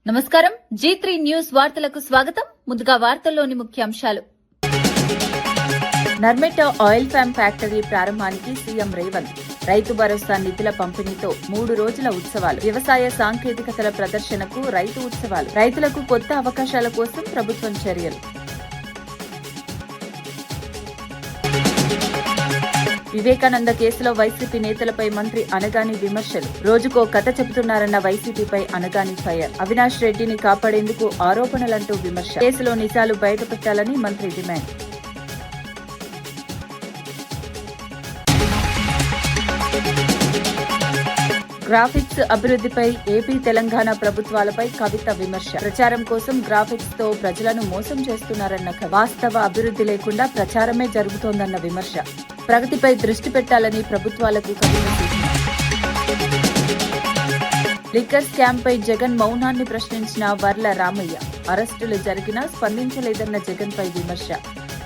నమస్కారం G3 news వార్తలకు స్వాగతం. ముందుగా వార్తల్లోని ముఖ్యాంశాలు. నర్మెట ఆయిల్ ఫామ్ ఫ్యాక్టరీ ప్రారంభానికి సీఎం రేవంత్, రైతు భరోసా నిధుల పంపిణీతో 3 రోజుల ఉత్సవాలు, వ్యవసాయ సాంకేతికతల ప్రదర్శనకు రైతు ఉత్సవాలు, రైతులకు కొత్త అవకాశాల కోసం ప్రభుత్వం చర్యలు. వివేకానంద కేసులో వైసీపీ నేతలపై మంత్రి అనగాని విమర్శలు, రోజుకో కథ చెబుతున్నారన్న వైసీపీపై అనగాని ఫైర్. అవినాష్ రెడ్డిని కాపాడేందుకు ఆరోపణలంటూ విమర్శ, కేసులో నిజాలు బయటపెట్టాలని మంత్రి డిమాండ్. గ్రాఫిక్స్ అభివృద్ధిపై ఏపీ తెలంగాణ ప్రభుత్వాలపై కవిత విమర్శ, ప్రచారం కోసం గ్రాఫిక్స్ తో ప్రజలను మోసం చేస్తున్నారన్న వాస్తవ అభివృద్ధి లేకుండా ప్రచారమే జరుగుతోందన్న విమర్శ. ప్రగతిపై దృష్టి పెట్టాలని ప్రభుత్వాలకు కవిత సూచన. లిక్కర్ స్కామ్ పై జగన్ మౌనాన్ని ప్రశ్నించిన వర్ల రామయ్య, అరెస్టులు జరిగినా స్పందించలేదన్న జగన్ పై విమర్శ.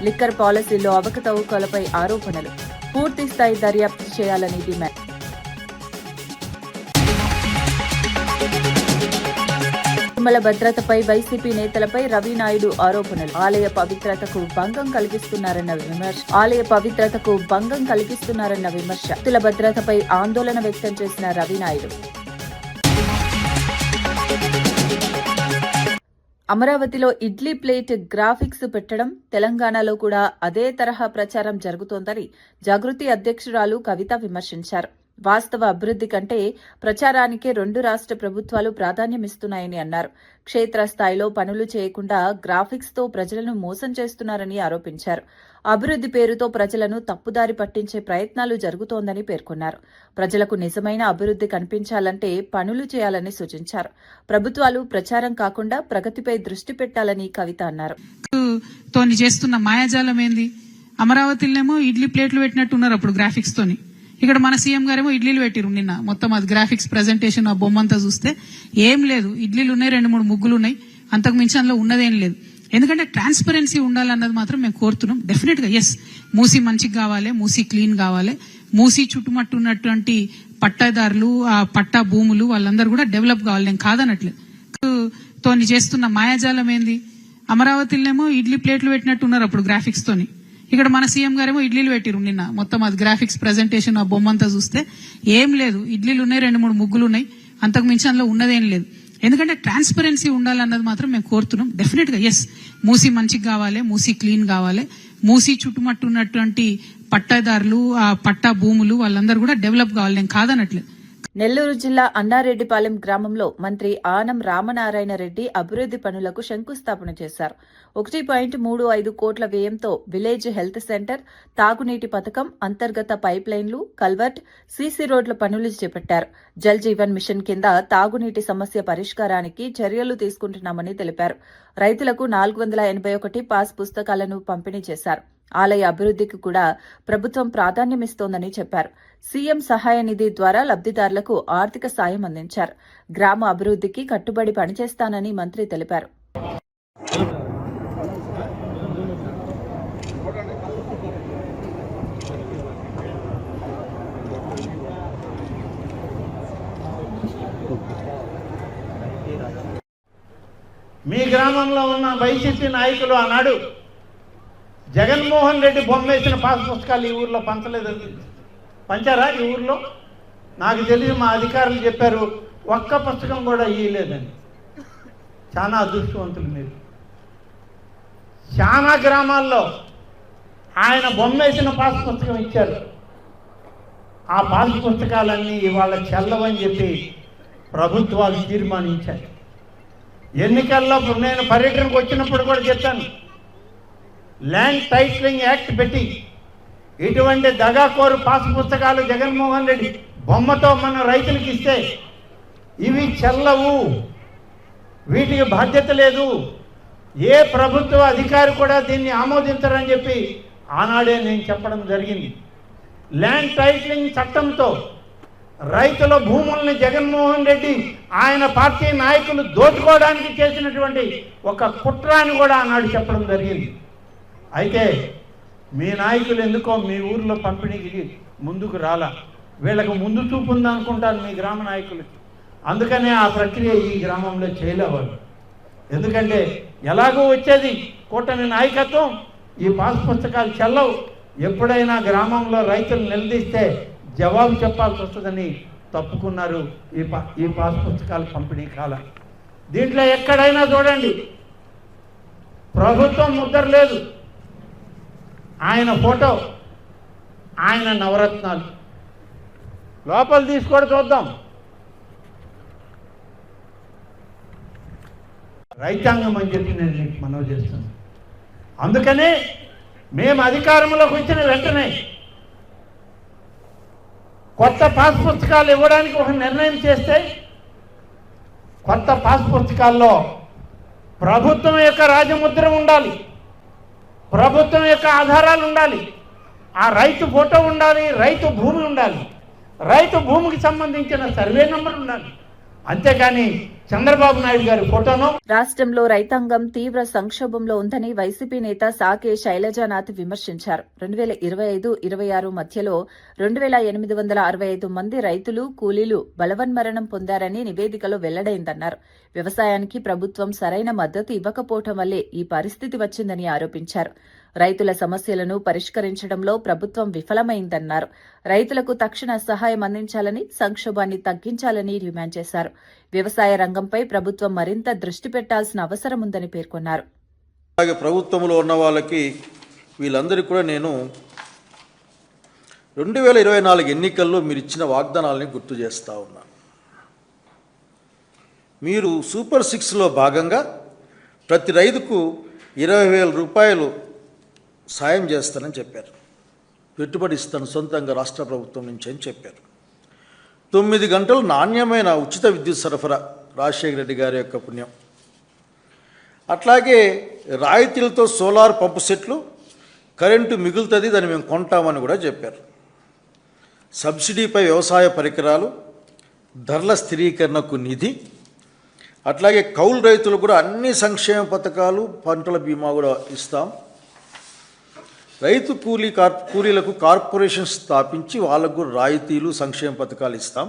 లిక్కర్ పాలసీలో అవకతవకలపై ఆరోపణలు, పూర్తి స్థాయి దర్యాప్తు చేయాలని డిమాండ్. తిరుమల భద్రతపై వైసీపీ నేతలపై రవినాయుడు ఆరోపణలు, ఆలయ పవిత్రతకు భంగం కలిగిస్తున్నారన్న విమర్శ. భక్తుల భద్రతపై ఆందోళన వ్యక్తం చేసిన రవినాయుడు. అమరావతిలో ఇడ్లీ ప్లేట్ గ్రాఫిక్స్ పెట్టడం, తెలంగాణలో కూడా అదే తరహా ప్రచారం జరుగుతోందని జాగృతి అధ్యక్షురాలు కవిత విమర్శించారు. వాస్తవ అభివృద్ధి కంటే ప్రచారానికే 2 రాష్ట్ర ప్రభుత్వాలు ప్రాధాన్యమిస్తున్నాయని అన్నారు. క్షేత్రస్థాయిలో పనులు చేయకుండా గ్రాఫిక్స్ తో ప్రజలను మోసం చేస్తున్నారని ఆరోపించారు. అభివృద్ధి పేరుతో ప్రజలను తప్పుదారి పట్టించే ప్రయత్నాలు జరుగుతోందని పేర్కొన్నారు. ప్రజలకు నిజమైన అభివృద్ధి కనిపించాలంటే పనులు చేయాలని సూచించారు. ప్రభుత్వాలు ప్రచారం కాకుండా ప్రగతిపై దృష్టి పెట్టాలని కవిత అన్నారు. చేస్తున్న మాయాజాలం ఏంది? అమరావతిలోనేమో ఇడ్లీ ప్లేట్లు పెట్టినట్టున్నారు అప్పుడు గ్రాఫిక్స్ తోని. ఇక్కడ మన సీఎం గారేమో ఇడ్లీలు పెట్టిరు నిన్న. మొత్తం అది గ్రాఫిక్స్ ప్రెజెంటేషన్ ఆ బొమ్మంతా చూస్తే ఏం లేదు. ఇడ్లీలు ఉన్నాయి, 2-3 ముగ్గులు ఉన్నాయి, అంతకు మించి అందులో ఉన్నదేం లేదు. ఎందుకంటే ట్రాన్స్పరెన్సీ ఉండాలన్నది మాత్రం మేము కోరుతున్నాం. డెఫినెట్ గా ఎస్, మూసీ మంచిగా కావాలి, మూసీ క్లీన్ కావాలి, మూసీ చుట్టుమట్టు ఉన్నటువంటి పట్టాదారులు, ఆ పట్టా భూములు వాళ్ళందరూ కూడా డెవలప్ కావాలి. నేను కాదనట్లేదు. తోని చేస్తున్న మాయాజాలం ఏంది? అమరావతిలోనేమో ఇడ్లీ ప్లేట్లు పెట్టినట్టున్నారు అప్పుడు గ్రాఫిక్స్ తోని. ఇక్కడ మన సీఎం గారేమో ఇడ్లీలు పెట్టిరు నిన్న. మొత్తం అది గ్రాఫిక్స్ ప్రెజెంటేషన్ ఆ బొమ్మంతా చూస్తే ఏం లేదు. ఇడ్లీలు ఉన్నాయి, 2-3 ముగ్గులు ఉన్నాయి, అంతకు మించి అందులో ఉన్నదేం లేదు. ఎందుకంటే ట్రాన్స్పరెన్సీ ఉండాలన్నది మాత్రం మేము కోరుతున్నాం. డెఫినెట్ గా ఎస్, మూసీ మంచిగా కావాలి, మూసీ క్లీన్ కావాలి, మూసీ చుట్టుమట్టు ఉన్నటువంటి పట్టాదారులు, ఆ పట్టా భూములు వాళ్ళందరూ కూడా డెవలప్ కావాలి. నేను కాదనట్లేదు. నెల్లూరు జిల్లా అన్నారెడ్డిపాలెం గ్రామంలో మంత్రి ఆనం రామనారాయణ రెడ్డి అభివృద్ధి పనులకు శంకుస్థాపన చేశారు. 1.35 కోట్ల వ్యయంతో విలేజ్ హెల్త్ సెంటర్, తాగునీటి పథకం అంతర్గత పైప్ లైన్లు, కల్వర్ట్, సీసీ రోడ్ల పనులు చేపట్టారు. జల్ జీవన్ మిషన్ కింద తాగునీటి సమస్య పరిష్కారానికి చర్యలు తీసుకుంటున్నామని తెలిపారు. రైతులకు 481 పాస్ పుస్తకాలను పంపిణీ చేశారు. ఆలయ అభివృద్ధికి కూడా ప్రభుత్వం ప్రాధాన్యమిస్తోందని చెప్పారు. సీఎం సహాయ నిధి ద్వారా లబ్ధిదారులకు ఆర్థిక సాయం అందించారు. గ్రామ అభివృద్ధికి కట్టుబడి పనిచేస్తానని మంత్రి తెలిపారు. మీ గ్రామంలో ఉన్న వైసీపీ నాయకులు ఆనాడు జగన్మోహన్ రెడ్డి బొమ్మ వేసిన పాస్ పుస్తకాలు ఈ ఊర్లో పంచలేదు. పంచారా ఈ ఊర్లో? నాకు తెలిసి మా అధికారులు చెప్పారు, ఒక్క పుస్తకం కూడా ఇవ్వలేదని. చాలా అదృష్టవంతులు మీరు. చాలా గ్రామాల్లో ఆయన బొమ్మ వేసిన పాస్ పుస్తకం ఇచ్చారు. ఆ పాస్ పుస్తకాలన్నీ ఇవాళ చెల్లవని చెప్పి ప్రభుత్వాలు తీర్మానించారు. ఎన్నికల్లో నేను పర్యటనకు వచ్చినప్పుడు కూడా చెప్పాను, ల్యాండ్ టైటిలింగ్ యాక్ట్ పెట్టి ఇటువంటి దగాకోరు పాస్ పుస్తకాలు జగన్మోహన్ రెడ్డి బొమ్మతో మన రైతులకు ఇస్తే ఇవి చెల్లవు, వీటికి బాధ్యత లేదు, ఏ ప్రభుత్వ అధికారి కూడా దీన్ని ఆమోదించరని చెప్పి ఆనాడే నేను చెప్పడం జరిగింది. ల్యాండ్ టైటిలింగ్ చట్టంతో రైతుల భూముల్ని జగన్మోహన్ రెడ్డి ఆయన పార్టీ నాయకులు దోచుకోవడానికి చేసినటువంటి ఒక కుట్రాన్ని కూడా ఆనాడు చెప్పడం జరిగింది. అయితే మీ నాయకులు ఎందుకో మీ ఊర్లో పంపిణీకి ముందుకు రాలా. వీళ్ళకు ముందు చూపు ఉందనుకుంటాను మీ గ్రామ నాయకులకి. అందుకనే ఆ ప్రక్రియ ఈ గ్రామంలో చేయలేవాళ్ళు. ఎందుకంటే ఎలాగో వచ్చేది కూటమి నాయకత్వం, ఈ పాస్ పుస్తకాలు చెల్లవు, ఎప్పుడైనా గ్రామంలో రైతులు నిలదీస్తే జవాబు చెప్పాల్సి వస్తుందని తప్పుకున్నారు ఈ పాస్ పుస్తకాల పంపిణీ కాలం. దీంట్లో ఎక్కడైనా చూడండి ప్రభుత్వం ముద్ర లేదు, ఆయన ఫోటో, ఆయన నవరత్నాలు. లోపల తీసుకోవడం చూద్దాం. రైతాంగం అని చెప్పి నేను మీకు మనవి చేస్తున్నాను. అందుకనే మేము అధికారంలోకి వచ్చిన వెంటనే కొత్త పాస్ పుస్తకాలు ఇవ్వడానికి ఒక నిర్ణయం చేస్తే, కొత్త పాస్ పుస్తకాల్లో ప్రభుత్వం యొక్క రాజముద్ర ఉండాలి, ప్రభుత్వం యొక్క ఆధారాలు ఉండాలి, ఆ రైతు ఫోటో ఉండాలి, రైతు భూమి ఉండాలి, రైతు భూమికి సంబంధించిన సర్వే నంబర్ ఉండాలి. అంతేకాని చంద్రబాబు నాయుడు గారి ఫోటోను. రాష్ట్రంలో రైతాంగం తీవ్ర సంక్షోభంలో ఉందని వైసీపీ నేత సాకే శైలజానాథ్ విమర్శించారు. 2025-26 మధ్యలో 2865 మంది రైతులు, కూలీలు బలవన్మరణం పొందారని నివేదికలో వెల్లడైందన్నారు. వ్యవసాయానికి ప్రభుత్వం సరైన మద్దతు ఇవ్వకపోవటం వల్లే ఈ పరిస్థితి వచ్చిందని ఆరోపించారు. రైతుల సమస్యలను పరిష్కరించడంలో ప్రభుత్వం విఫలమైందన్నారు. రైతులకు తక్షణ సహాయం అందించాలని, సంక్షోభాన్ని తగ్గించాలని డిమాండ్ చేశారు. వ్యవసాయ రంగంపై ప్రభుత్వం మరింత దృష్టి పెట్టాల్సిన అవసరం ఉందని పేర్కొన్నారు. అలాగే ప్రభుత్వంలో ఉన్న వాళ్ళకి వీళ్ళందరికీ కూడా నేను 2024 ఎన్నికల్లో మీరు ఇచ్చిన వాగ్దానాలని గుర్తు చేస్తూ ఉన్నాను. మీరు సూపర్ 6లో భాగంగా ప్రతి రైతుకు 20,000 రూపాయలు సాయం చేస్తానని చెప్పారు. పెట్టుబడి ఇస్తాను సొంతంగా రాష్ట్ర ప్రభుత్వం నుంచి అని చెప్పారు. 9 గంటలు నాణ్యమైన ఉచిత విద్యుత్ సరఫరా రాజశేఖర రెడ్డి గారి యొక్క పుణ్యం. అట్లాగే రాయితీలతో సోలార్ పంపు సెట్లు, కరెంటు మిగులుతుంది, దాన్ని మేము కొంటామని కూడా చెప్పారు. సబ్సిడీపై వ్యవసాయ పరికరాలు, ధరల స్థిరీకరణకు నిధి, అట్లాగే కౌలు రైతులు కూడా అన్ని సంక్షేమ పథకాలు, పంటల బీమా కూడా ఇస్తాం. రైతు కూలీలకు కార్పొరేషన్ స్థాపించి వాళ్ళకు రాయితీలు, సంక్షేమ పథకాలు ఇస్తాం.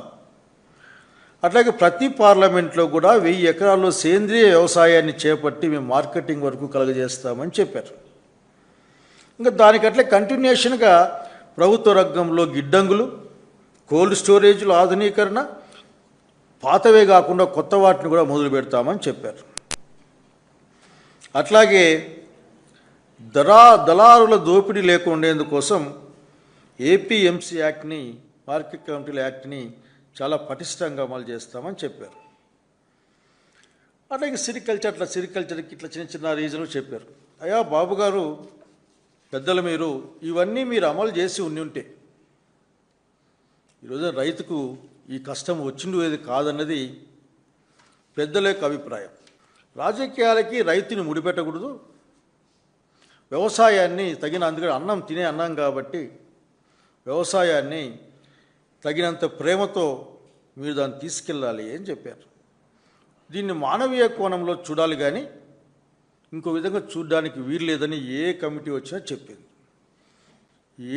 అట్లాగే ప్రతి పార్లమెంట్లో కూడా 1000 ఎకరాల్లో సేంద్రియ వ్యవసాయాన్ని చేపట్టి మేము మార్కెటింగ్ వరకు కలుగజేస్తామని చెప్పారు. ఇంకా దానికట్లే కంటిన్యూషన్గా ప్రభుత్వ రంగంలో గిడ్డంగులు, కోల్డ్ స్టోరేజ్లు ఆధునీకరణ, పాతవే కాకుండా కొత్త వాటిని కూడా మొదలు పెడతామని చెప్పారు. అట్లాగే దళారుల దోపిడీ లేకుండేందుకోసం ఏపీఎంసీ యాక్ట్ని, మార్కెట్ కమిటీల యాక్ట్ని చాలా పటిష్టంగా అమలు చేస్తామని చెప్పారు. అట్లాగే సిరికల్చర్కి ఇట్లా చిన్న చిన్న రీజన్లు చెప్పారు. అయ్యా బాబు గారు, పెద్దలు, ఇవన్నీ మీరు అమలు చేసి ఉంటే ఈరోజు రైతుకు ఈ కష్టం వచ్చిండేది కాదన్నది పెద్దల యొక్క అభిప్రాయం. రాజకీయాలకి రైతుని ముడిపెట్టకూడదు, వ్యవసాయాన్ని అందుకని అన్నం తినే అన్నం కాబట్టి వ్యవసాయాన్ని తగినంత ప్రేమతో మీరు దాన్ని తీసుకెళ్ళాలి అని చెప్పారు. దీన్ని మానవీయ కోణంలో చూడాలి కానీ ఇంకో విధంగా చూడడానికి వీల్లేదని ఏ కమిటీ వచ్చినా చెప్పింది.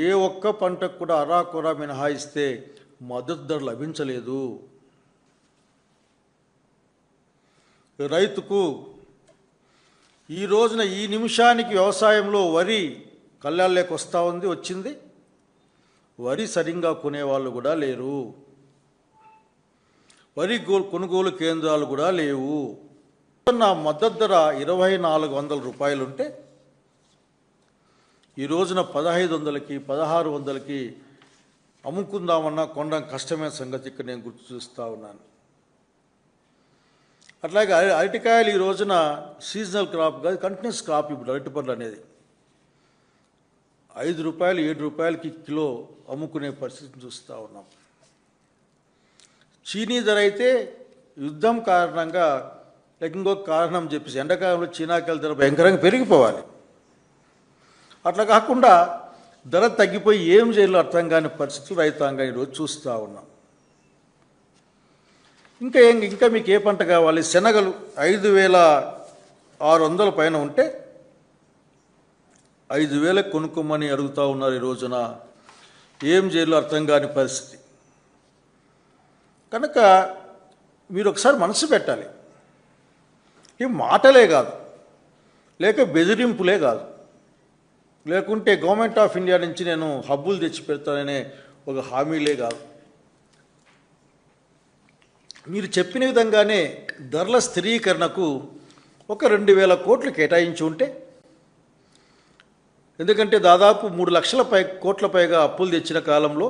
ఏ ఒక్క పంటకు కూడా అరాకొరా మినహాయిస్తే మద్దతు ధర లభించలేదు. రైతుకు ఈ రోజున ఈ నిమిషానికి వ్యవసాయంలో వరి కళ్ళాల్లోకి వచ్చింది. వరి సరిగ్గా కొనేవాళ్ళు కూడా లేరు, వరి కొనుగోలు కేంద్రాలు కూడా లేవు. నా మద్దతు ధర 2,400 రూపాయలు ఉంటే ఈ రోజున 1,500కి 1,600కి అమ్ముకుందామన్నా కొనడం కష్టమైన సంగతి ఇక్కడ నేను గుర్తు చూస్తూ ఉన్నాను. అట్లాగే అరటికాయలు ఈ రోజున సీజనల్ క్రాప్ కాదు, కంటిన్యూస్ క్రాప్. ఇప్పుడు అరటిపండ్లు అనేది 5 రూపాయలు 7 రూపాయలకి కిలో అమ్ముకునే పరిస్థితిని చూస్తూ ఉన్నాం. చీనీ ధర అయితే యుద్ధం కారణంగా, ఇంకొక కారణం చెప్పేసి ఎండాకాలంలో చీనాకాయల ధర భయంకరంగా పెరిగిపోవాలి. అట్లా కాకుండా ధర తగ్గిపోయి ఏం చేయాలో అర్థం కాని పరిస్థితులు రైతాంగం ఈరోజు చూస్తూ ఉన్నాం. ఇంకా మీకు ఏ పంట కావాలి? శనగలు 5,600 పైన ఉంటే 5,000 కొనుక్కోమని అడుగుతూ ఉన్నారు. ఈ రోజున ఏం చేయాలో అర్థం కాని పరిస్థితి. కనుక మీరు ఒకసారి మనసు పెట్టాలి. ఈ మాటలే కాదు, లేక బెదిరింపులే కాదు, లేకుంటే గవర్నమెంట్ ఆఫ్ ఇండియా నుంచి నేను హబ్బులు తెచ్చి పెడతాననే ఒక హామీలే కాదు. మీరు చెప్పిన విధంగానే ధరల స్థిరీకరణకు ఒక 2,000 కోట్లు కేటాయించి ఉంటే, ఎందుకంటే దాదాపు 3 లక్షల కోట్ల పైగా అప్పులు తెచ్చిన కాలంలో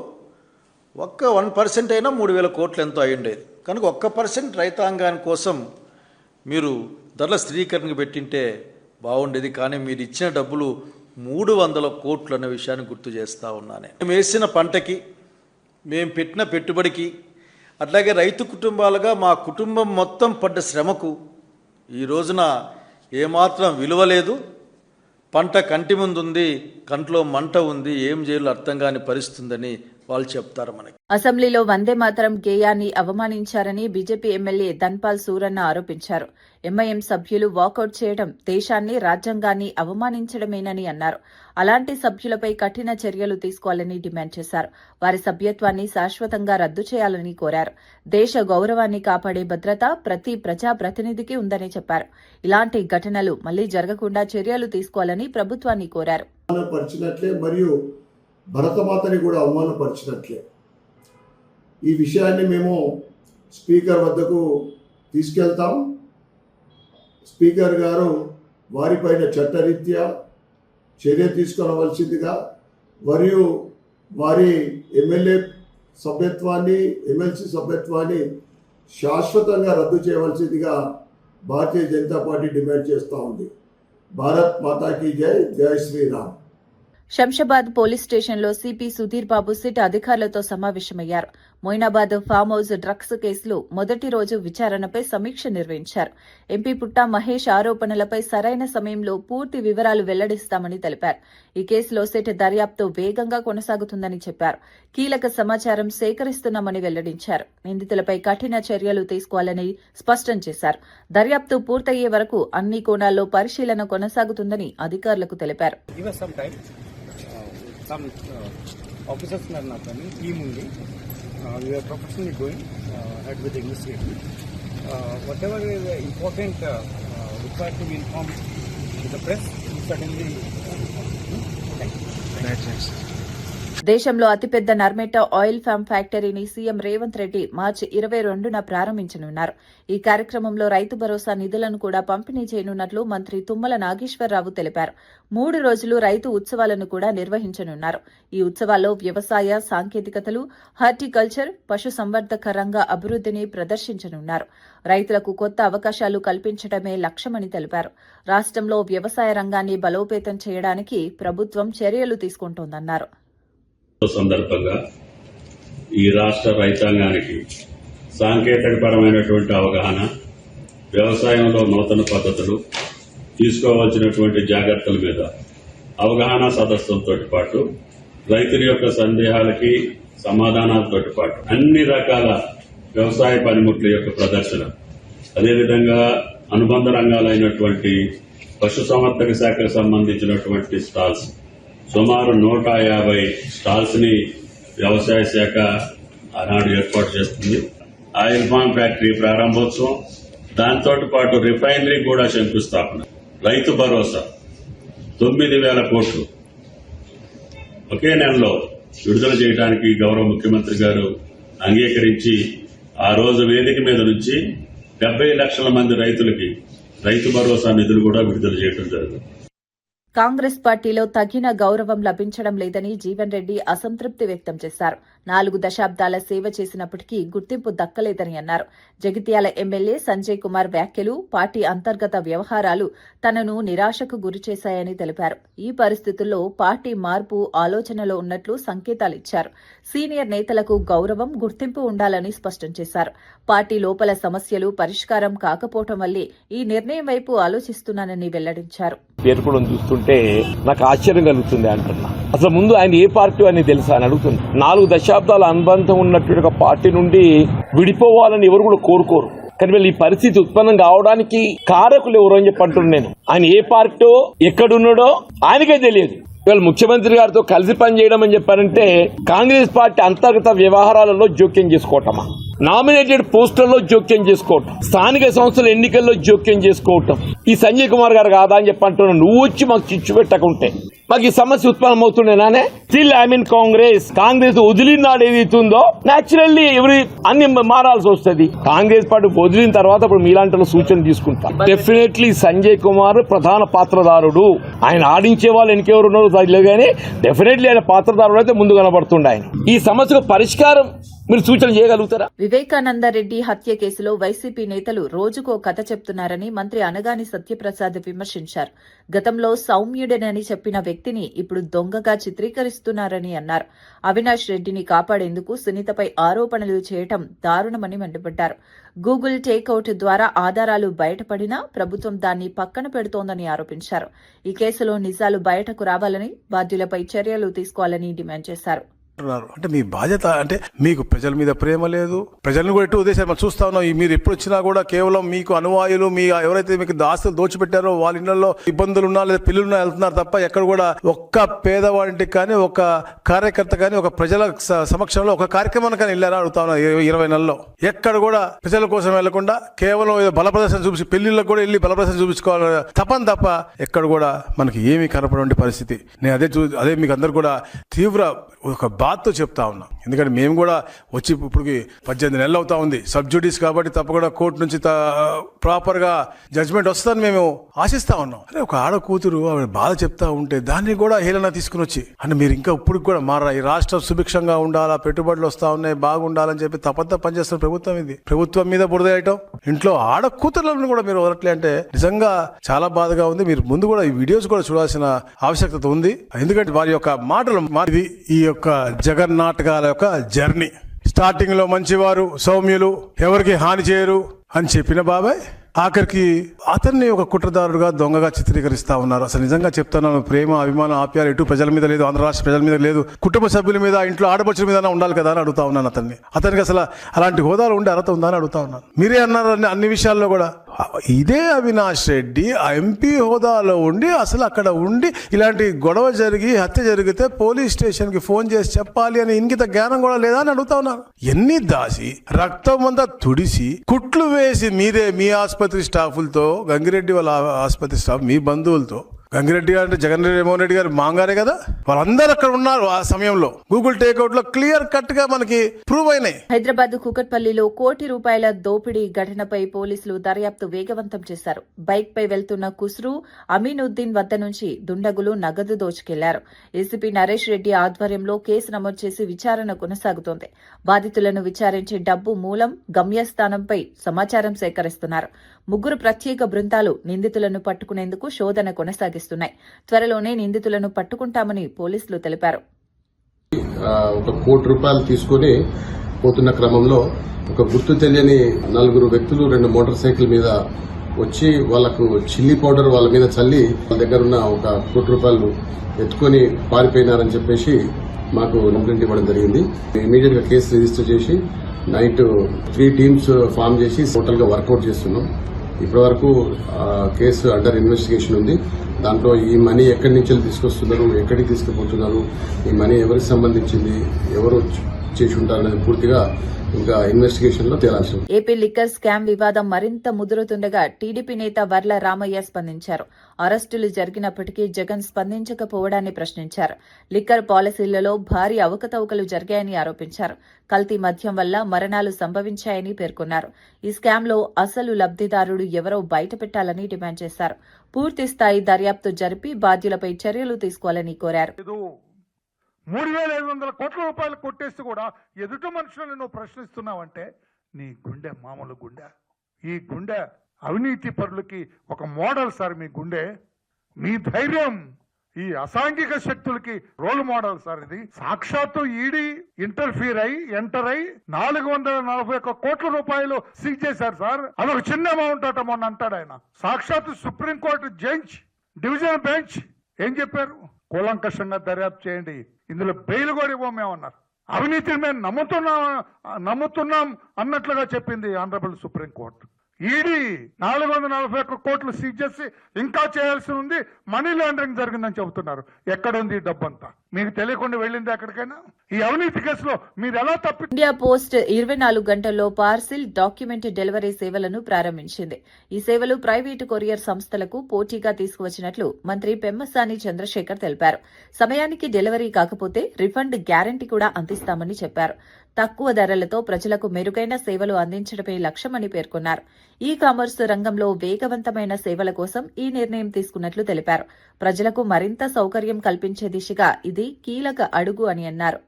ఒక్క 1% అయినా 3,000 కోట్లు ఎంతో అయ్యుండేది. కనుక 1% రైతాంగాని కోసం మీరు ధరల స్థిరీకరణకు పెట్టింటే బాగుండేది. కానీ మీరు ఇచ్చిన డబ్బులు 300 కోట్లు అనే విషయాన్ని గుర్తు చేస్తూ ఉన్నాను. మేము వేసిన పంటకి, మేము పెట్టిన పెట్టుబడికి, అట్లాగే రైతు కుటుంబాలుగా మా కుటుంబం మొత్తం పడ్డ శ్రమకు ఈ రోజున ఏమాత్రం విలువ లేదు. పంట కంటి ముందు ఉంది, కంట్లో మంట ఉంది, ఏం చేయాలో అర్థం కాని పరిస్థితుందని వాళ్ళు చెప్తారు మనకి. అసెంబ్లీలో వందే మాతరం గేయాన్ని అవమానించారని బీజేపీ ఎమ్మెల్యే ధన్పాల్ సూరన్న ఆరోపించారు. ఎంఐఎం సభ్యులు వాకౌట్ చేయడం దేశాన్ని, రాజ్యాంగాన్ని అవమానించడమేనని అన్నారు. అలాంటి సభ్యులపై కఠిన చర్యలు తీసుకోవాలని డిమాండ్ చేశారు. వారి సభ్యత్వాన్ని శాశ్వతంగా రద్దు చేయాలని కోరారు. దేశ గౌరవాన్ని కాపాడే భద్రత ప్రతి ప్రజాప్రతినిధికి ఉందని చెప్పారు. ఇలాంటి ఘటనలు మళ్లీ జరగకుండా చర్యలు తీసుకోవాలని ప్రభుత్వాన్ని కోరారు. మరియు భరతమాతని కూడా అవమానపరిచినట్లే. ఈ విషయాన్ని మేము స్పీకర్ వద్దకు తీసుకెళ్తాం. స్పీకర్ గారు వారిపైన చట్టరీత్యా చర్య తీసుకోవలసిందిగా, మరియు వారి ఎమ్మెల్యే సభ్యత్వాన్ని, ఎమ్మెల్సీ సభ్యత్వాన్ని శాశ్వతంగా రద్దు చేయవలసిందిగా భారతీయ జనతా పార్టీ డిమాండ్ చేస్తూ ఉంది. భారత్ మాతాకి జై, జై శ్రీరామ్. శంషాబాద్ పోలీస్ స్టేషన్లో సిపి సుధీర్ బాబు సిట్ అధికారులతో సమావేశమయ్యారు. మొయినాబాద్ ఫామ్ హౌస్ డ్రగ్స్ కేసులో మొదటి రోజు విచారణపై సమీక్ష నిర్వహించారు. ఎంపీ పుట్టా మహేష్ ఆరోపణలపై సరైన సమయంలో పూర్తి వివరాలు వెల్లడిస్తామని తెలిపారు. ఈ కేసులో సిట్ దర్యాప్తు వేగంగా కొనసాగుతుందని చెప్పారు. కీలక సమాచారం సేకరిస్తున్నామని వెల్లడించారు. నిందితులపై కఠిన చర్యలు తీసుకోవాలని స్పష్టం చేశారు. దర్యాప్తు పూర్తయ్యే వరకు అన్ని కోణాల్లో పరిశీలన కొనసాగుతుందని అధికారులకు తెలిపారు. Some officers are not running, team only. We are professionally going ahead with the investigation. Whatever is important required to be informed to the press, we certainly thank you. దేశంలో అతిపెద్ద నర్మెట ఆయిల్ ఫామ్ ఫ్యాక్టరీని CM Revanth Reddy మార్చి 22న ప్రారంభించనున్నారు. ఈ కార్యక్రమంలో రైతు భరోసా నిధులను కూడా పంపిణీ చేయనున్నట్లు మంత్రి తుమ్మల నాగేశ్వరరావు తెలిపారు. 3 రోజులు రైతు ఉత్సవాలను కూడా నిర్వహించనున్నారు. ఈ ఉత్సవాల్లో వ్యవసాయ సాంకేతికతలు, హార్టికల్చర్, పశు సంవర్ధక రంగ అభివృద్ధిని ప్రదర్శించనున్నారు. రైతులకు కొత్త అవకాశాలు కల్పించడమే లక్ష్యమని తెలిపారు. రాష్ట్రంలో వ్యవసాయ రంగాన్ని బలోపేతం చేయడానికి ప్రభుత్వం చర్యలు తీసుకుంటోందన్నారు. సందర్భంగా ఈ రాష్ట్ర రైతాంగానికి సాంకేతికపరమైనటువంటి అవగాహన, వ్యవసాయంలో నూతన పద్ధతులు, తీసుకోవాల్సినటువంటి జాగ్రత్తల మీద అవగాహన సదస్సులతో పాటు రైతుల యొక్క సందేహాలకి సమాధానాలతో పాటు అన్ని రకాల వ్యవసాయ పనిముట్ల యొక్క ప్రదర్శన, అదేవిధంగా అనుబంధ రంగాలైనటువంటి పశుసంవర్ధక శాఖకు సంబంధించినటువంటి స్టాల్స్, సుమారు 150 స్టాల్స్ ని వ్యవసాయ శాఖ ఆనాడు ఏర్పాటు చేస్తుంది. ఆయిల్ ఫామ్ ఫ్యాక్టరీ ప్రారంభోత్సవం, దాంతో పాటు రిఫైనరీ కూడా శంకుస్థాపన, రైతు భరోసా 9,000 కోట్లు ఒకే నెలలో విడుదల చేయడానికి గౌరవ ముఖ్యమంత్రి గారు అంగీకరించి ఆ రోజు వేదిక మీద నుంచి 70 లక్షల మంది రైతులకి రైతు భరోసా నిధులు కూడా విడుదల చేయడం జరిగింది. కాంగ్రెస్ పార్టీలో తగిన గౌరవం లభించడం లేదని జీవన్ రెడ్డి అసంతృప్తి వ్యక్తం చేశారు. 4 దశాబ్దాల సేవ చేసినప్పటికీ గుర్తింపు దక్కలేదని అన్నారు. జగిత్యాల ఎమ్మెల్యే సంజయ్ కుమార్ వ్యాఖ్యలు, పార్టీ అంతర్గత వ్యవహారాలు తనను నిరాశకు గురిచేశాయని తెలిపారు. ఈ పరిస్థితుల్లో పార్టీ మార్పు ఆలోచనలో ఉన్నట్లు సంకేతాలిచ్చారు. సీనియర్ నేతలకు గౌరవం, గుర్తింపు ఉండాలని స్పష్టం చేశారు. పార్టీ లోపల సమస్యలు పరిష్కారం కాకపోవడం వల్లే ఈ నిర్ణయం వైపు ఆలోచిస్తున్నానని వెల్లడించారు. పేర్కొనడం చూస్తుంటే నాకు ఆశ్చర్యం కలుగుతుంది అంటున్నా. అసలు ముందు ఆయన ఏ పార్టీ అని తెలుసా అని అడుగుతుంది. 4 దశాబ్దాల అనుబంధం ఉన్నటువంటి ఒక పార్టీ నుండి విడిపోవాలని ఎవరు కూడా కోరుకోరు. కానీ వీళ్ళు ఈ పరిస్థితి ఉత్పన్నం కావడానికి కారకులు ఎవరు అని చెప్పి అంటున్నాను నేను. ఆయన ఏ పార్టీ ఎక్కడున్నాడో ఆయనకే తెలియదు. ఇవాళ ముఖ్యమంత్రి గారితో కలిసి పనిచేయడం అని చెప్పారంటే కాంగ్రెస్ పార్టీ అంతర్గత వ్యవహారాలలో జోక్యం చేసుకోవటమా? నామినేటెడ్ పోస్టుల్లో జోక్యం చేసుకోవటం, స్థానిక సంస్థల ఎన్నికల్లో జోక్యం చేసుకోవటం ఈ సంజయ్ కుమార్ గారు కాదా అని చెప్పి అంటున్నాను. నువ్వు వచ్చి మాకు చిచ్చు పెట్టకుంటే మాకు ఈ సమస్య ఉత్పన్నమవుతుండేనానే. స్టిల్ కాంగ్రెస్ వదిలినాడు ఏదైతుందో న్యాచురల్లీ అన్ని మారాల్సి వస్తుంది. కాంగ్రెస్ పార్టీ వదిలిన తర్వాత ఇప్పుడు మీలాంటి సూచన తీసుకుంటాం. డెఫినెట్లీ సంజయ్ కుమార్ ప్రధాన పాత్రదారుడు. ఆయన ఆడించే వాళ్ళు ఎన్నికెవరు ఉన్నారో తెలియదు కానీ డెఫినెట్లీ ఆయన పాత్రదారుడు అయితే ముందు కనబడుతుండే. ఆయన ఈ సమస్యకు పరిష్కారం మీరు సూచన చేయగలుగుతారా? వివేకానందరెడ్డి హత్య కేసులో వైసీపీ నేతలు రోజుకో కథ చెప్తున్నారని మంత్రి అనగాని సత్యప్రసాద్ విమర్శించారు. గతంలో సౌమ్యుడనని చెప్పిన వ్యక్తిని ఇప్పుడు దొంగగా చిత్రీకరిస్తున్నారని అన్నారు. అవినాష్ రెడ్డిని కాపాడేందుకు సునీతపై ఆరోపణలు చేయటం దారుణమని మండిపడ్డారు. గూగుల్ టేక్అవుట్ ద్వారా ఆధారాలు బయటపడినా ప్రభుత్వం దాన్ని పక్కన పెడుతోందని ఆరోపించారు. ఈ కేసులో నిజాలు బయటకు రావాలని, బాధ్యులపై చర్యలు తీసుకోవాలని డిమాండ్ చేశారు. అంటే మీ బాధ్యత అంటే మీకు ప్రజల మీద ప్రేమ లేదు, ప్రజలను కూడా ఎటు ఉద్దేశాలు మనం చూస్తా ఉన్నాం. మీరు ఎప్పుడు వచ్చినా కూడా కేవలం మీకు అనువాయులు, మీ ఎవరైతే మీకు ఆస్తులు దోచిపెట్టారో వాళ్ళ ఇళ్లలో ఇబ్బందులు ఉన్నా లేదా పిల్లలున్నా వెళ్తున్నారు తప్ప ఎక్కడ కూడా ఒక్క పేదవాడికి కానీ ఒక కార్యకర్త కానీ ఒక ప్రజల సమక్షంలో ఒక కార్యక్రమానికి కానీ వెళ్ళారా అడుగుతా ఉన్నా. 20 నెలల్లో ఎక్కడ కూడా ప్రజల కోసం వెళ్లకుండా కేవలం ఏదో బలప్రదర్శన చూపించి పెళ్లిళ్ళకు కూడా వెళ్ళి బలప్రదర్శన చూపించుకోవాలి తప్ప ఎక్కడ కూడా మనకి ఏమీ కనపడే పరిస్థితి. నేను అదే మీకు అందరు కూడా తీవ్ర ఒక బాధతో చెప్తా ఉన్నా. ఎందుకంటే మేము కూడా వచ్చి ఇప్పటికి 18 నెలలు అవుతా ఉంది. సబ్జుడీస్ కాబట్టి తప్పకుండా కోర్టు నుంచి ప్రాపర్గా జడ్జ్మెంట్ వస్తుందని మేము ఆశిస్తా ఉన్నాం. అరే ఒక ఆడ కూతురు ఆవిడ బాధ చెప్తా ఉంటే దాన్ని కూడా హేళన తీసుకుని వచ్చి అంటే మీరు ఇంకా ఇప్పుడు కూడా మారా ఈ రాష్ట్రం సుభిక్షంగా ఉండాలా, పెట్టుబడులు వస్తా ఉన్నాయి, బాగుండాలని చెప్పి తప్పంతా పనిచేస్తున్న ప్రభుత్వం ఇది. ప్రభుత్వం మీద బురద వేయటం, ఇంట్లో ఆడ కూతుర్లను కూడా మీరు వదలట్లే అంటే నిజంగా చాలా బాధగా ఉంది. మీరు ముందు కూడా ఈ వీడియోస్ కూడా చూడాల్సిన ఆవశ్యకత ఉంది. ఎందుకంటే వారి యొక్క మాటలు మాది ఈ యొక్క జగన్ నాటకాల యొక్క జర్నీ. స్టార్టింగ్ లో మంచివారు, సౌమ్యులు, ఎవరికి హాని చేయరు అని చెప్పిన బాబాయ్ ఆఖరికి అతన్ని ఒక కుట్రదారుడుగా, దొంగగా చిత్రీకరిస్తా ఉన్నారు. అసలు నిజంగా చెప్తున్నాను, ప్రేమ, అభిమానం, ఆప్యాలు ఎటు ప్రజల మీద లేదు, ఆంధ్ర రాష్ట్ర ప్రజల మీద లేదు, కుటుంబ సభ్యుల మీద, ఇంట్లో ఆడపడుచుల మీద ఉండాలి కదా అని అడుగుతా ఉన్నాను. అతనికి అసలు అలాంటి హోదాలు ఉండే అర్హత ఉందా అని అడుగుతా ఉన్నాను. మీరే అన్నారు అన్ని విషయాల్లో కూడా. ఇదే అవినాష్ రెడ్డి ఎంపీ హోదాలో ఉండి అసలు అక్కడ ఉండి ఇలాంటి గొడవ జరిగి హత్య జరిగితే పోలీస్ స్టేషన్ కి ఫోన్ చేసి చెప్పాలి అని ఇంగిత జ్ఞానం కూడా లేదా అని అడుగుతా ఉన్నాను. ఎన్ని దాసి రక్తం అంతా తుడిసి కుట్లు వేసి మీరే మీ ఆసుపత్రి స్టాఫులతో, గంగిరెడ్డి వాళ్ళ ఆసుపత్రి స్టాఫ్, మీ బంధువులతో, గంగిరెడ్డి గారు అంటే జగన్మోహన్ రెడ్డి గారు మాంగారే కదా, వాళ్ళందరూ అక్కడ ఉన్నారు ఆ సమయంలో. గూగుల్ టేక్అవుట్ లో క్లియర్ కట్ గా మనకి ప్రూవ్ అయినాయి. హైదరాబాద్ కూకట్పల్లిలో ₹1 దోపిడీ ఘటనపై పోలీసులు దర్యాప్తు వేగవంతం చేశారు. బైక్ పై వెళ్తున్న కుస్రు అమీనుద్దీన్ వద్ద నుంచి దుండగులు నగదు దోచుకెళ్లారు. ఏసీపీ నరేష్ రెడ్డి ఆధ్వర్యంలో కేసు నమోదు చేసి విచారణ కొనసాగుతోంది. బాధితులను విచారించే డబ్బు మూలం, గమ్యస్థానంపై సమాచారం సేకరిస్తున్నారు. 3 ప్రత్యేక బృందాలు నిందితులను పట్టుకునేందుకు శోధన కొనసాగిస్తున్నాయి. త్వరలోనే నిందితులను పట్టుకుంటామని పోలీసులు తెలిపారు. ₹1 కోటి తీసుకుని పోతున్న క్రమంలో ఒక గుర్తు తెలియని 4 వ్యక్తులు 2 మోటార్ సైకిల్ మీద వచ్చి వాళ్లకు చిల్లీ పౌడర్ వాళ్ళ మీద చల్లి వాళ్ళ దగ్గర ఉన్న ₹1 కోటి ఎత్తుకొని పారిపోయినారని చెప్పేసి మాకు కంప్లైంట్ ఇవ్వడం జరిగింది. ఇమీడియట్ గా కేసు రిజిస్టర్ చేసి నైట్ 3 టీమ్స్ ఫామ్ చేసి టోటల్ గా వర్కౌట్ చేస్తున్నాం. ఇప్పటి వరకు కేసు అండర్ ఇన్వెస్టిగేషన్ ఉంది. దాంట్లో ఈ మనీ ఎక్కడి నుంచి తీసుకొస్తున్నారు, ఎక్కడికి తీసుకుపోతున్నారు, ఈ మనీ ఎవరికి సంబంధించింది, ఎవరు చేసి ఉంటారనేది పూర్తిగా ఇంకా ఇన్వెస్టిగేషన్ లో తేలాల్సి. ఏపీ లిక్కర్ స్కామ్ వివాదం మరింత ముదురుతుండగా టీడీపీ నేత వర్ల రామయ్య స్పందించారు. అరెస్టులు జరిగినప్పటికీ జగన్ స్పందించకపోవడాన్ని ప్రశ్నించారు. లిక్కర్ పాలసీలలో భారీ అవకతవకలు జరిగాయని ఆరోపించారు. కల్తీ మద్యం వల్ల మరణాలు సంభవించాయని పేర్కొన్నారు. ఈ స్కామ్లో అసలు లబ్దిదారుడు ఎవరో బయటపెట్టాలని డిమాండ్ చేశారు. పూర్తిస్థాయి దర్యాప్తు జరిపి బాధ్యులపై చర్యలు తీసుకోవాలని కోరారు. 3,500 కోట్ల రూపాయలు కొట్టేసి కూడా ఎదుటి మనుషులను నువ్వు ప్రశ్నిస్తున్నావంటే నీ గుండె మామూలు గుండె. ఈ గుండె అవినీతి పరులకి ఒక మోడల్ సార్. మీ గుండె, మీ ధైర్యం ఈ అసాంఘిక శక్తులకి రోల్ మోడల్ సార్. ఇది సాక్షాత్తు ఈడీ ఇంటర్ఫీర్ అయి ఎంటర్ అయి 441 కోట్ల రూపాయలు సీజ్ చేశారు సార్. అదొక చిన్న అమౌంట్ అట మొన్న అంటాడు ఆయన. సాక్షాత్తు సుప్రీంకోర్టు జడ్జ్, డివిజన్ బెంచ్ ఏం చెప్పారు? కూలంకషంగా దర్యాప్తు చేయండి, ఇందులో బెయిల్ కూడా ఇవ్వమేమన్నారు. అవినీతిని మేము నమ్ముతున్నాం అన్నట్లుగా చెప్పింది ఆనరబుల్ సుప్రీంకోర్టు. ఈడీ 441 కోట్లు సీజ్ చేసి ఇంకా చేయాల్సి ఉంది, మనీ లాండరింగ్ జరిగిందని చెబుతున్నారు. ఎక్కడుంది ఈ డబ్బంతా? మీకు తెలియకుండా వెళ్ళింది ఎక్కడికైనా? ఈ అవినీతి కేసులో మీరు ఎలా తప్పి ఇండియా పోస్ట్ 24 గంటల్లో పార్సిల్ డాక్యుమెంట్ డెలివరీ సేవలను ప్రారంభించింది. ఈ సేవలు ప్రైవేటు కొరియర్ సంస్థలకు పోటీగా తీసుకువచ్చినట్లు మంత్రి పెమ్మసాని చంద్రశేఖర్ తెలిపారు. సమయానికి డెలివరీ కాకపోతే రిఫండ్ గ్యారంటీ కూడా అందిస్తామని చెప్పారు. తక్కువ ధరలతో ప్రజలకు మెరుగైన సేవలు అందించడమే లక్ష్యమని పేర్కొన్నారు. ఈ కామర్స్ రంగంలో వేగవంతమైన సేవల కోసం ఈ నిర్ణయం తీసుకున్నట్లు తెలిపారు. ప్రజలకు మరింత సౌకర్యం కల్పించే దిశగా ఇది కీలక అడుగు అని అన్నారు.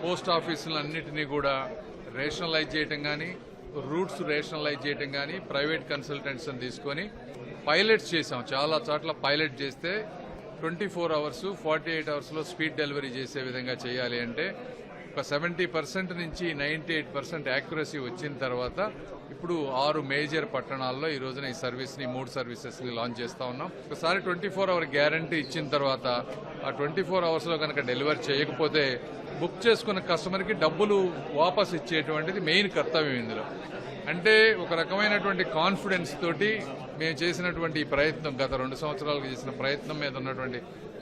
పోస్ట్ ఆఫీసులన్నింటినీ కూడా రేషనలైజ్ చేయటం కానీ, రూట్స్ రేషనలైజ్ చేయటం కానీ, ప్రైవేట్ కన్సల్టెంట్స్ తీసుకొని పైలట్స్ చేసాం. చాలా చోట్ల పైలట్ చేస్తే 24 అవర్స్ 48 అవర్స్లో స్పీడ్ డెలివరీ చేసే విధంగా చేయాలి అంటే ఒక 70% నుంచి 98% యాక్యురసీ వచ్చిన తర్వాత ఇప్పుడు 6 మేజర్ పట్టణాల్లో ఈ రోజున ఈ సర్వీస్ని 3 సర్వీసెస్ని లాంచ్ చేస్తా ఉన్నాం. ఒకసారి 24 అవర్ గ్యారంటీ ఇచ్చిన తర్వాత ఆ 24 అవర్స్లో కనుక డెలివరీ చేయకపోతే బుక్ చేసుకున్న కస్టమర్కి డబ్బులు వాపస్ ఇచ్చేటువంటిది మెయిన్ కర్తవ్యం ఇందులో. అంటే ఒక రకమైనటువంటి కాన్ఫిడెన్స్ తోటి మేము చేసినటువంటి ఈ ప్రయత్నం, గత 2 సంవత్సరాలుగా చేసిన ప్రయత్నం మీద ఉన్నటువంటి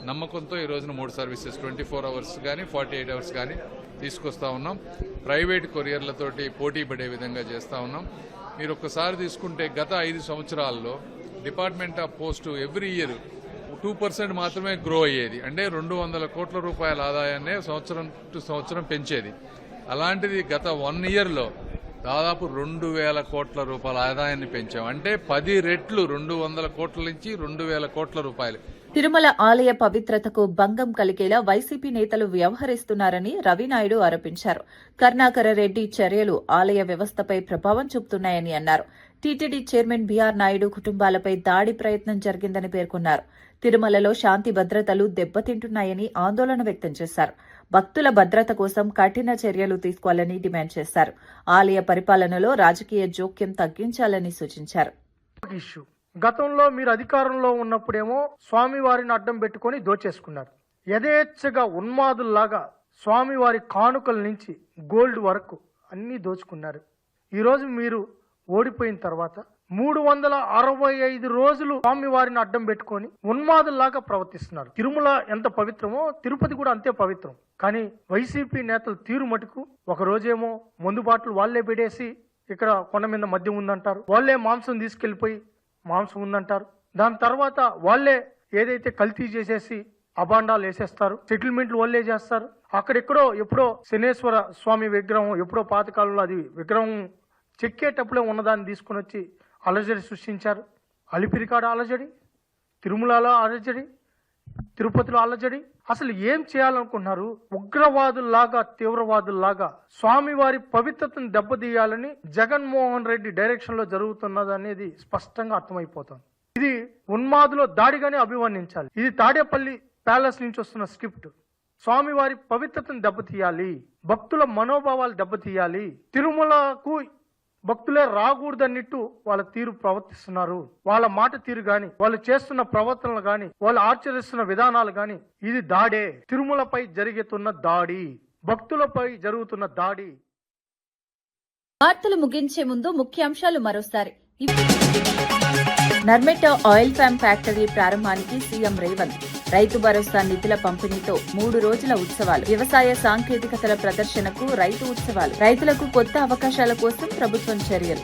నమ్మకంతో ఈ రోజున 3 సర్వీసెస్ 24 అవర్స్ కానీ 48 అవర్స్ కానీ తీసుకొస్తా ఉన్నాం. ప్రైవేట్ కొరియర్లతోటి పోటీ పడే విధంగా చేస్తా ఉన్నాం. మీరు ఒక్కసారి తీసుకుంటే గత 5 సంవత్సరాల్లో department of post every year 2% మాత్రమే గ్రో అయ్యేది. అంటే 200 కోట్ల రూపాయల ఆదాయాన్నే సంవత్సరం టు సంవత్సరం పెంచేది. అలాంటిది గత 1 ఇయర్లో దాదాపు 2,000 కోట్ల రూపాయల ఆదాయాన్ని పెంచాం. అంటే 10 రెట్లు 200 కోట్ల నుంచి 2,000 కోట్ల రూపాయలు. తిరుమల ఆలయ పవిత్రతకు భంగం కలిగేలా వైసీపీ నేతలు వ్యవహరిస్తున్నారని రవినాయుడు ఆరోపించారు. కరుణాకర రెడ్డి చర్యలు ఆలయ వ్యవస్థపై ప్రభావం చూపుతున్నాయని అన్నారు. టీటీడీ చైర్మన్ బీఆర్ నాయుడు కుటుంబాలపై దాడి ప్రయత్నం జరిగిందని పేర్కొన్నారు. తిరుమలలో శాంతి భద్రతలు దెబ్బతింటున్నాయని ఆందోళన వ్యక్తం చేశారు. భక్తుల భద్రత కోసం కఠిన చర్యలు తీసుకోవాలని డిమాండ్ చేశారు. ఆలయ పరిపాలనలో రాజకీయ జోక్యం తగ్గించాలని సూచించారు. గతంలో మీరు అధికారంలో ఉన్నప్పుడేమో స్వామివారిని అడ్డం పెట్టుకొని దోచేసుకున్నారు. యథేచ్ఛగా ఉన్మాదుల్లాగా స్వామివారి కానుకల నుంచి గోల్డ్ వరకు అన్నీ దోచుకున్నారు. ఈరోజు మీరు ఓడిపోయిన తర్వాత 365 రోజులు స్వామివారిని అడ్డం పెట్టుకొని ఉన్మాదుల్లాగా ప్రవర్తిస్తున్నారు. తిరుమల ఎంత పవిత్రమో తిరుపతి కూడా అంతే పవిత్రం. కానీ వైసీపీ నేతలు తీరు మటుకు ఒక రోజేమో మందు బాటలు వాళ్లే పెట్టేసి ఇక్కడ కొండ మీద మద్యం ఉందంటారు, వాళ్లే మాంసం తీసుకెళ్లిపోయి మాంసం ఉందంటారు. దాని తర్వాత వాళ్లే ఏదైతే కల్తీ చేసేసి అబాండాలు వేసేస్తారు, సెటిల్మెంట్లు వాళ్ళే చేస్తారు. అక్కడెక్కడో ఎప్పుడో శనేశ్వర స్వామి విగ్రహం ఎప్పుడో పాతకాలంలో అది విగ్రహం చెక్కేటప్పుడే ఉన్నదాన్ని తీసుకుని వచ్చి అలజడి సృష్టించారు. అలిపిరికాడ అలజడి, తిరుమలలో అలజడి, తిరుపతిలో అలజడి. అసలు ఏం చేయాలనుకుంటున్నారు? ఉగ్రవాదుల్లాగా తీవ్రవాదుల్లాగా స్వామివారి పవిత్రతను దెబ్బతీయాలని జగన్మోహన్ రెడ్డి డైరెక్షన్ లో జరుగుతున్నది అనేది స్పష్టంగా అర్థమైపోతుంది. ఇది ఉన్మాదులో దాడిగానే అభివర్ణించాలి. ఇది తాడేపల్లి ప్యాలెస్ నుంచి వస్తున్న స్క్రిప్ట్. స్వామివారి పవిత్రతను దెబ్బతీయాలి, భక్తుల మనోభావాలు దెబ్బతీయాలి, తిరుమలకు భక్తులే రాకూడదన్నట్టు వాళ్ళ తీరు ప్రవర్తిస్తున్నారు. వాళ్ళ మాట తీరు గాని, వాళ్ళు చేస్తున్న ప్రవర్తనలు గాని, వాళ్ళు ఆచరిస్తున్న విధానాలు గాని ఇది దాడే. తిరుమలపై జరుగుతున్న దాడి, భక్తులపై జరుగుతున్న దాడి. వార్తలు ముగించే ముందు ముఖ్యాంశాలు మరోసారి. నర్మెట ఆయిల్ ఫామ్ ఫ్యాక్టరీ ప్రారంభానికి సీఎం రేవంత్. రైతు భరోసా నిధుల పంపిణీతో 3 రోజుల ఉత్సవాలు. వ్యవసాయ సాంకేతికతల ప్రదర్శనకు రైతు ఉత్సవాలు. రైతులకు కొత్త అవకాశాల కోసం ప్రభుత్వం చర్యలు.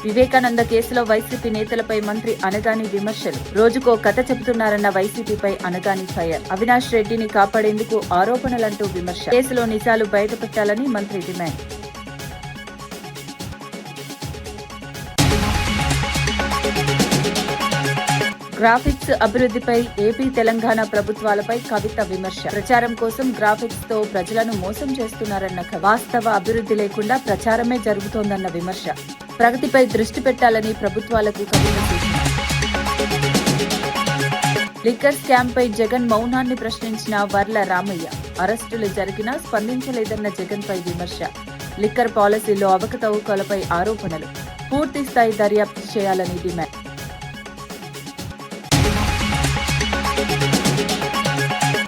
వివేకానంద కేసులో వైసీపీ నేతలపై మంత్రి అనగాని విమర్శలు. రోజుకో కథ చెబుతున్నారన్న వైసీపీపై అనగాని ఫైర్. అవినాష్ రెడ్డిని కాపాడేందుకు ఆరోపణలంటూ విమర్శ. కేసులో నిజాలు బయటపెట్టాలని మంత్రి డిమాండ్. గ్రాఫిక్స్ అభివృద్ధిపై ఏపీ తెలంగాణ ప్రభుత్వాలపై కవిత విమర్శ. ప్రచారం కోసం గ్రాఫిక్స్ తో ప్రజలను మోసం చేస్తున్నారన్న వాస్తవ అభివృద్ధి లేకుండా ప్రచారమే జరుగుతోందన్న విమర్శ. ప్రగతిపై దృష్టి పెట్టాలని ప్రభుత్వాలకు కవిత సూచన. లిక్కర్ స్కామ్ పై జగన్ మౌనాన్ని ప్రశ్నించిన వర్ల రామయ్య. అరెస్టులు జరిగినా స్పందించలేదన్న జగన్ పై విమర్శ. లిక్కర్ పాలసీలో అవకతవకలపై ఆరోపణలు. పూర్తి స్థాయి దర్యాప్తు చేయాలని డిమాండ్.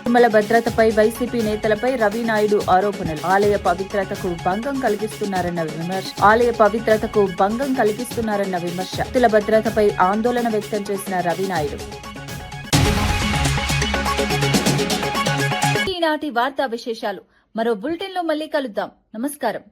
తిరుమల భద్రతపై వైసీపీ నేతలపై రవినాయుడు ఆరోపణలు. ఆలయ పవిత్రతకు భంగం కలిగిస్తున్నారన్న విమర్శ. భక్తుల భద్రతపై ఆందోళన వ్యక్తం చేసిన రవినాయుడు. ఈనాటి వార్తా విశేషాలు. మరో బులెటిన్లో మళ్ళీ కలుద్దాం. నమస్కారం.